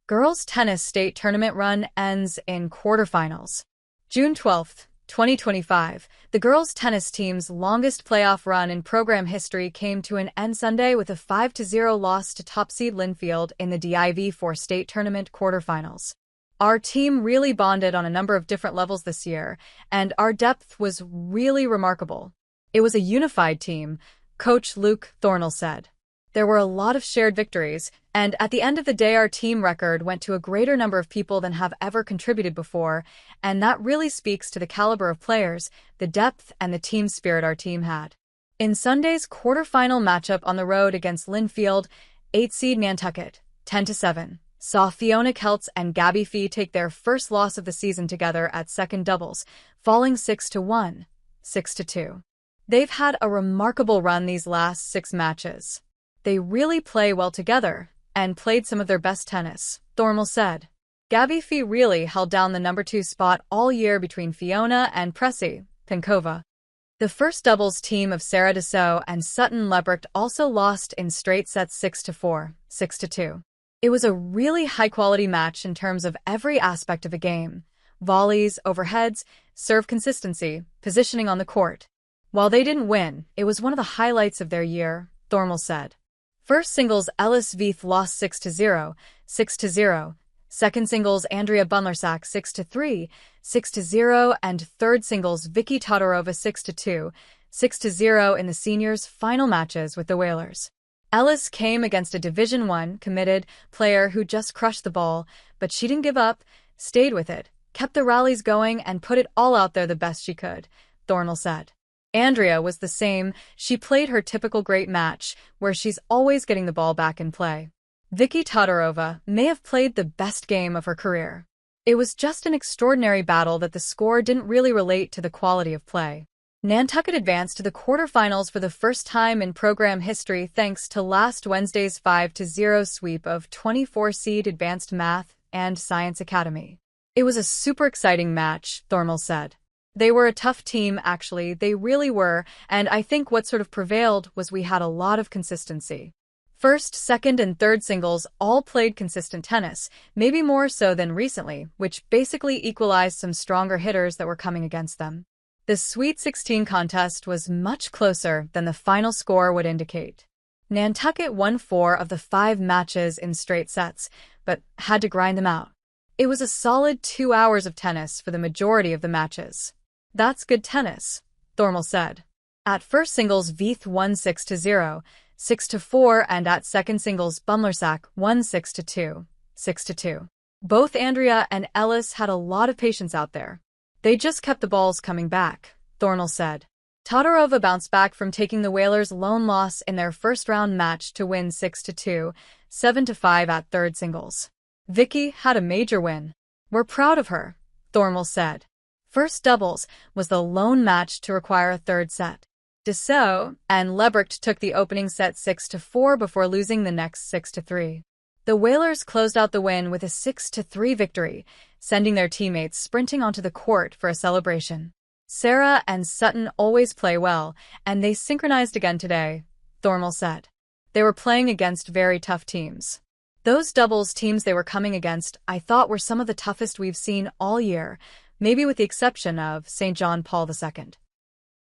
Girls tennis state tournament run ends in quarterfinals. June 12, 2025, the girls tennis team's longest playoff run in program history came to an end Sunday with a 5-0 loss to top seed Linfield in the Div4 state tournament quarterfinals. Our team really bonded on a number of different levels this year, and our depth was really remarkable. It was a unified team, Coach Luke Thornell said. There were a lot of shared victories, and at the end of the day our team record went to a greater number of people than have ever contributed before, and that really speaks to the caliber of players, the depth, and the team spirit our team had. In Sunday's quarterfinal matchup on the road against Linfield, 8-seed Nantucket, 10-7, saw Fiona Keltz and Gabby Fee take their first loss of the season together at second doubles, falling 6-1, 6-2. They've had a remarkable run these last 6 matches. They really play well together, and played some of their best tennis, Thornell said. Gabby Fee really held down the number 2 spot all year between Fiona and Pressy Penkova. The first doubles team of Sarah Dessau and Sutton Lebrecht also lost in straight sets 6-4, 6-2. It was a really high-quality match in terms of every aspect of the game: volleys, overheads, serve consistency, positioning on the court. While they didn't win, it was one of the highlights of their year, Thornell said. First singles Ellis Veith lost 6-0, 6-0. Second singles Andrea Bunlersack 6-3, 6-0, and third singles Vicky Todorova 6-2, 6-0 in the seniors' final matches with the Whalers. Ellis came against a Division I committed player who just crushed the ball, but she didn't give up, stayed with it, kept the rallies going, and put it all out there the best she could, Thornell said. Andrea was the same. She played her typical great match, where she's always getting the ball back in play. Vicky Todorova may have played the best game of her career. It was just an extraordinary battle that the score didn't really relate to the quality of play. Nantucket advanced to the quarterfinals for the first time in program history thanks to last Wednesday's 5-0 sweep of 24-seed Advanced Math and Science Academy. It was a super exciting match, Thornell said. They were a tough team, actually, they really were, and I think what sort of prevailed was we had a lot of consistency. First, second, and third singles all played consistent tennis, maybe more so than recently, which basically equalized some stronger hitters that were coming against them. The Sweet 16 contest was much closer than the final score would indicate. Nantucket won 4 of the 5 matches in straight sets, but had to grind them out. It was a solid 2 hours of tennis for the majority of the matches. That's good tennis, Thornell said. At first singles Veith won 6-0, 6-4, and at second singles Bunlersack won 6-2, 6-2. Both Andrea and Ellis had a lot of patience out there. They just kept the balls coming back, Thornell said. Todorova bounced back from taking the Whalers' lone loss in their first-round match to win 6-2, 7-5 at third singles. Vicky had a major win. We're proud of her, Thornell said. First doubles was the lone match to require a third set. Dessau and Lebrecht took the opening set 6-4 before losing the next 6-3. The Whalers closed out the win with a 6-3 victory, sending their teammates sprinting onto the court for a celebration. Sarah and Sutton always play well, and they synchronized again today, Thornell said. They were playing against very tough teams. Those doubles teams they were coming against I thought were some of the toughest we've seen all year, maybe with the exception of St. John Paul II.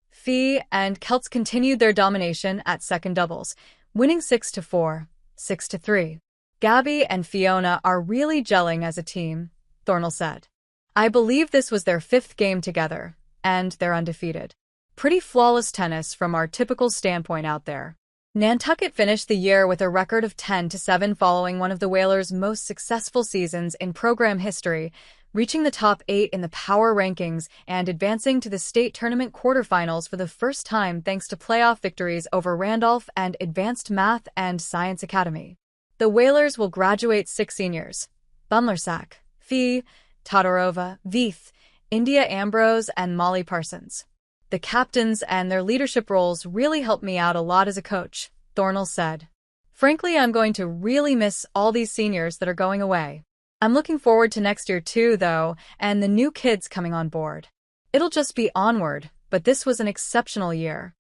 Fee and Keltz continued their domination at second doubles, winning 6-4, 6-3. Gabby and Fiona are really gelling as a team, Thornell said. I believe this was their 5th game together, and they're undefeated. Pretty flawless tennis from our typical standpoint out there. Nantucket finished the year with a record of 10-7 following one of the Whalers' most successful seasons in program history, reaching the top 8 in the power rankings and advancing to the state tournament quarterfinals for the first time thanks to playoff victories over Randolph and Advanced Math and Science Academy. The Whalers will graduate 6 seniors: Bunlersack, Fee, Todorova, Veith, India Ambrose, and Molly Parsons. The captains and their leadership roles really helped me out a lot as a coach, Thornell said. Frankly, I'm going to really miss all these seniors that are going away. I'm looking forward to next year too, though, and the new kids coming on board. It'll just be onward, but this was an exceptional year.